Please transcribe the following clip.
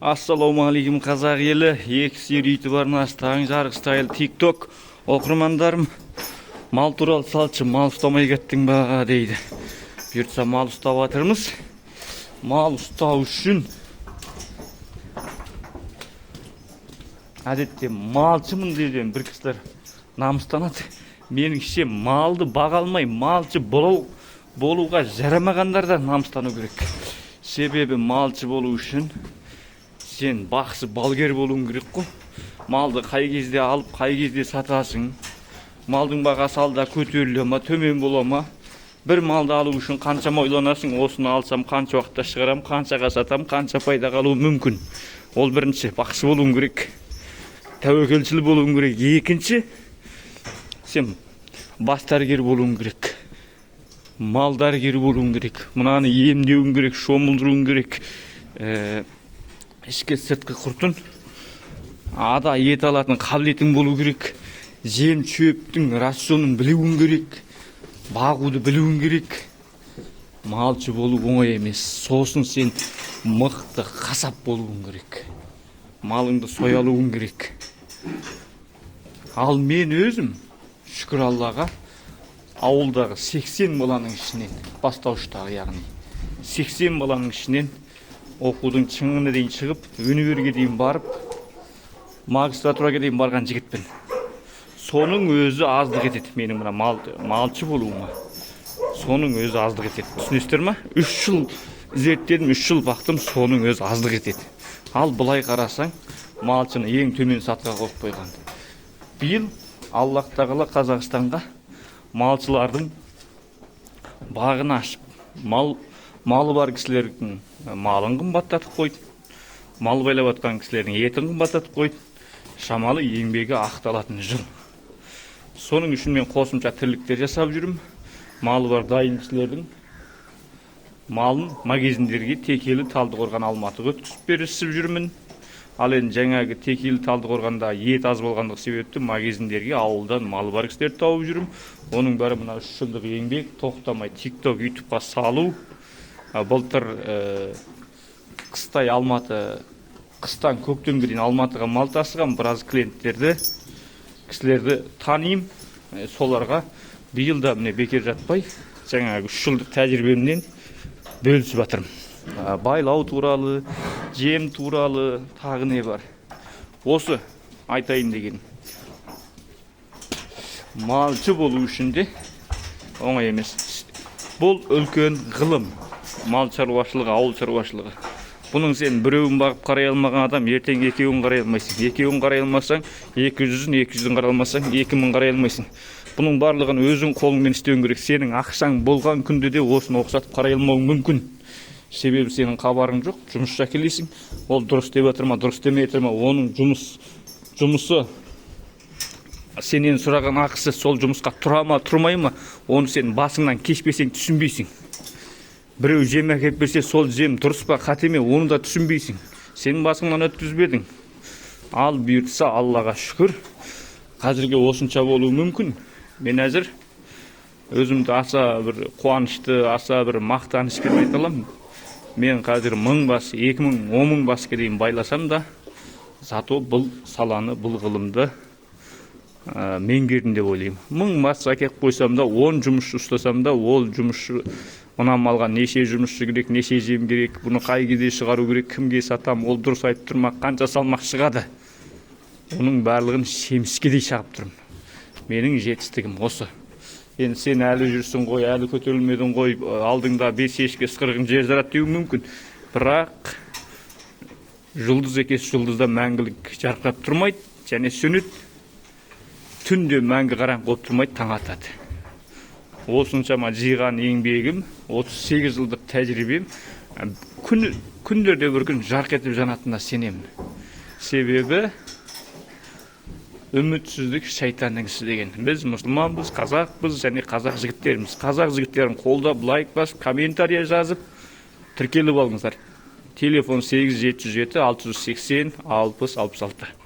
Ассалаумағалейкум қазақ елі, X YouTube арнасы, таң жарық стайл, TikTok оқырмандарым. Мал туралы салшы, мал ұстамай кеттің ба дейді. Бұйыртса мал ұстап жатырмыз. Мал ұстау үшін әдетте малшымын деген бір кісілер намыстанады. Меніңше малды баға алмай, малшы болуға жарамағандар да намыстану керек. Себебі малшы болу үшін сен бақсы балгер болуың керек қой. Малды қай кезде алып, қай кезде сатасың. Малдың бағасы алда көтеріле ма, төмен бола ма? Бір малды алу үшін қанша ойланасың, осыны алсам қанша уақытта шығарам, қаншаға сатам, қанша пайда қалуы мүмкін. Ол бірінші, бақсы болуың керек. Тәуекелшіл болуың керек. Екінші, сен бас дәрігер болуың керек. Мал дәрігері болуың керек. Мынаны емдеуің керек, шомылдыруың керек. Ішкі сыртқы құртын ада ет алатын қабілетің болу керек. Жем шөптің рационын білуің керек. Бағуды білуің керек. Малшы болу оңай емес. Сосын сен мықты қасап болуың керек. Малыңды соя алуың керек. Ал мен өзім, шүкір Аллаға, ауылдағы 80 баланың ішінен, бастауыштағы яғни 80 баланың ішінен оқудың шыңына дейін шығып, универге дейін барып, магистратураға дейін барған жігітпін. Соның өзі аздық етеді менің мына малшы болуыма. Соның өзі аздық етеді. Түсінесіздер ме? 3 жыл зерттедім, 3 жыл бақтым, соның өзі аздық етеді. Ал былай қарасаң, малшыны ең төмен сатыға қойып қойған. Биыл Аллах тағала Қазақстанға малшылардың бағын ашып, малы бар кісілердің малын қымбаттатып қойды. Мал байлап жатқан кісілердің етін қымбаттатып қойды. Шамалы еңбегі ақталатын жыл. Соның үшін мен қосымша тірліктер жасап жүрмін. Малы бар дайын кісілердің малын магазиндерге Текелі, Талдықорған, Алматыға өткізіп берісіп жүрмін. Ал енді жаңағы Текелі, Талдықорғанда ет аз болғандық себепті магазиндерге ауылдан малы бар кісілерді тауып жүрмін. Оның бәрі мына 3 жылдық еңбек, тоқтамай TikTok, YouTube'ға салу. Былтыр қыстай қыстан көктемге дейін Алматыға мал тасыған біраз кісілерді танимын. Соларға биыл да міне бекер жатпай, жаңағы 3 жылдық тәжірибемнен бөлісіп жатырмын. Байлау туралы, жем туралы, тағы не бар. Осы айтайын деген. Малшы болу үшін де оңай емес. Бұл үлкен ғылым. Мал шаруашылығы, ауыл шаруашылығы. Бұның сен біреуін бағып қарай алмаған адам, ертең екеуін қарай алмайсың. Екеуін қарай алмасаң, 200-200-ін қарай алмасаң, 2000 қарай алмайсың. Бұның барлығын өзің қолыңмен істеуің керек. Сенің ақшаң болған күнде де осыны оқсатып қарай алмауың мүмкін. Себебі сенің хабарың жоқ, жұмыс келесің. Ол дұрыс деп жатыр ма, дұрыс демей жатыр ма, оның жұмысы сенен сұраған ақысы сол жұмысқа тұра ма, тұрмай ма, оны сен басыңнан кешпесең түсінбейсің. Біреу жем әкеп берсе, сол жем дұрыс па, қате ме, оны да түсінбейсің. Сенің басыңнан өткізбедің. Ал бұйыртса Аллаға шүкір, қазірге осынша болуы мүмкін. Мен әзір өзімді аса бір қуанышты, аса бір мақтанышпен айта аламын. Мен қазір 1000 бас, 2000, 10.000 басқа дейін байласам да, зато бұл саланы, бұл ғылымды меңгердім деп ойлаймын. 1000 бас әкеп қойсам да, 10 жұмысшы ұстасам да, ол жұмысшы мына малға неше жұмысшы керек, неше жем керек, бұны қай кезде шығару керек, кімге сатам, ол дұрыс айтып тұрмақ, қанша салмақ шығады. Оның барлығын шеміскедей шағып тұрмын. Менің жетістігім осы. Енді сен әлі жүрсің ғой, әлі көтерілмедің ғой, алдыңда 5 ешкі ысқырығын жер жарат деуі мүмкін. Бірақ жұлдыз екеш жұлдызда мәңгілік жарқырап тұрмайды, және сөнеді. Түнде мәңгі қараңғы болып тұрмайды, таң атады. Осыншама жиған еңбегім, 38 жылдық тәжірибем, күндерде бір күн жарқ етіп жанатынына сенемін. Себебі үмітсіздік шайтанның ісі деген. Біз мұсылманбыз, қазақпыз және қазақ жігіттеріміз. Қазақ жігіттерін қолдап, лайк басып, комментария жазып, тіркеліп алыңыздар. Телефон 8707 680 60 66.